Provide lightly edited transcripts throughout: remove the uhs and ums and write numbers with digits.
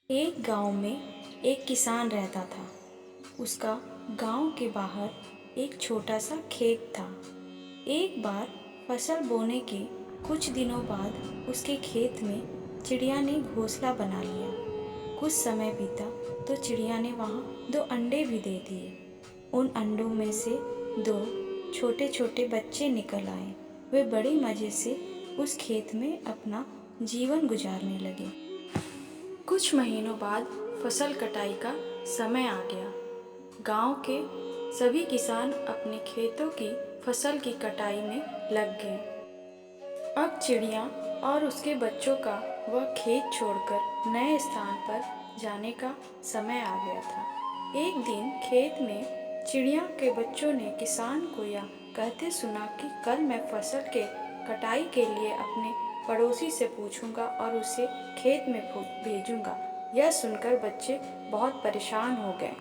एक गांव में एक किसान रहता था। उसका गांव के बाहर एक छोटा सा खेत था। एक बार फसल बोने के कुछ दिनों बाद उसके खेत में चिड़िया ने घोंसला बना लिया। कुछ समय बीता तो चिड़िया ने वहाँ 2 अंडे भी दे दिए। उन अंडों में से 2 छोटे छोटे बच्चे निकल आए। वे बड़े मज़े से उस खेत में अपना जीवन गुजारने लगे। कुछ महीनों बाद फसल कटाई का समय आ गया। गांव के सभी किसान अपने खेतों की फसल की कटाई में लग गए। अब चिड़िया और उसके बच्चों का वह खेत छोड़कर नए स्थान पर जाने का समय आ गया था। एक दिन खेत में चिड़िया के बच्चों ने किसान को यह कहते सुना कि कल मैं फसल के कटाई के लिए अपने पड़ोसी से पूछूंगा और उसे खेत में भेजूंगा। यह सुनकर बच्चे बहुत परेशान हो गए।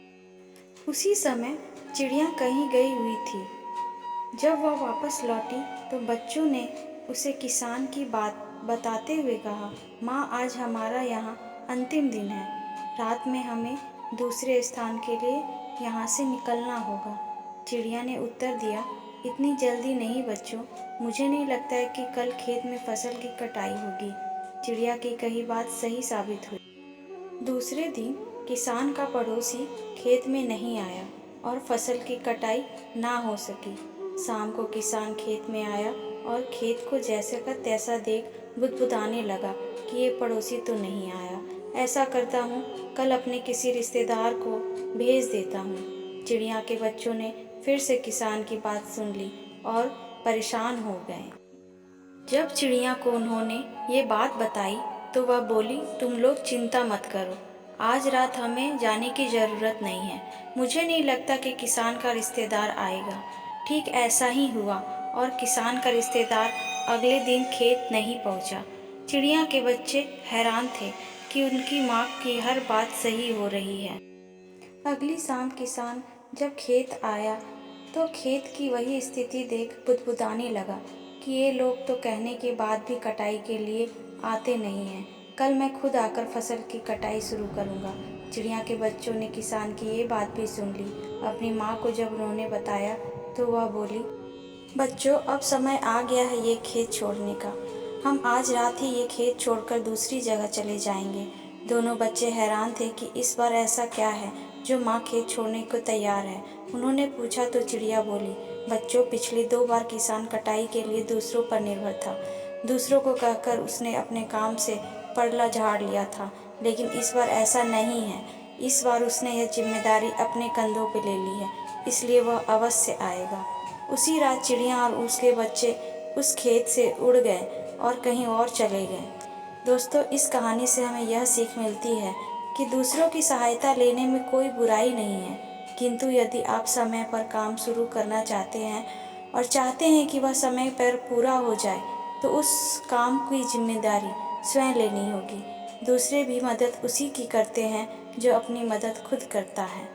उसी समय चिड़िया कहीं गई हुई थी। जब वह वापस लौटी तो बच्चों ने उसे किसान की बात बताते हुए कहा, माँ, आज हमारा यहाँ अंतिम दिन है। रात में हमें दूसरे स्थान के लिए यहाँ से निकलना होगा। चिड़िया ने उत्तर दिया, इतनी जल्दी नहीं बच्चों, मुझे नहीं लगता है कि कल खेत में फसल की कटाई होगी। चिड़िया की कही बात सही साबित हुई। दूसरे दिन किसान का पड़ोसी खेत में नहीं आया और फसल की कटाई ना हो सकी। शाम को किसान खेत में आया और खेत को जैसे का तैसा देख बुदबुदाने लगा कि ये पड़ोसी तो नहीं आया। ऐसा करता हूँ, कल अपने किसी रिश्तेदार को भेज देता हूँ। चिड़िया के बच्चों ने फिर से किसान की बात सुन ली और परेशान हो गए। जब चिड़िया को उन्होंने ये बात बताई तो वह बोली, तुम लोग चिंता मत करो, आज रात हमें जाने की ज़रूरत नहीं है। मुझे नहीं लगता कि किसान का रिश्तेदार आएगा। ठीक ऐसा ही हुआ और किसान का रिश्तेदार अगले दिन खेत नहीं पहुंचा। चिड़िया के बच्चे हैरान थे कि उनकी माँ की हर बात सही हो रही है। अगली शाम किसान जब खेत आया तो खेत की वही स्थिति देख बुदबुदाने लगा कि ये लोग तो कहने के बाद भी कटाई के लिए आते नहीं हैं। कल मैं खुद आकर फसल की कटाई शुरू करूँगा। चिड़िया के बच्चों ने किसान की ये बात भी सुन ली। अपनी माँ को जब उन्होंने बताया तो वह बोली, बच्चों, अब समय आ गया है ये खेत छोड़ने का। हम आज रात ही ये खेत छोड़कर दूसरी जगह चले जाएंगे। दोनों बच्चे हैरान थे कि इस बार ऐसा क्या है जो माँ खेत छोड़ने को तैयार है। उन्होंने पूछा तो चिड़िया बोली, बच्चों, पिछली 2 बार किसान कटाई के लिए दूसरों पर निर्भर था। दूसरों को कहकर उसने अपने काम से परला झाड़ लिया था, लेकिन इस बार ऐसा नहीं है। इस बार उसने यह जिम्मेदारी अपने कंधों पर ले ली है, इसलिए वह अवश्य आएगा। उसी रात चिड़िया और उसके बच्चे उस खेत से उड़ गए और कहीं और चले गए। दोस्तों, इस कहानी से हमें यह सीख मिलती है कि दूसरों की सहायता लेने में कोई बुराई नहीं है, किंतु यदि आप समय पर काम शुरू करना चाहते हैं और चाहते हैं कि वह समय पर पूरा हो जाए, तो उस काम की जिम्मेदारी स्वयं लेनी होगी। दूसरे भी मदद उसी की करते हैं जो अपनी मदद खुद करता है।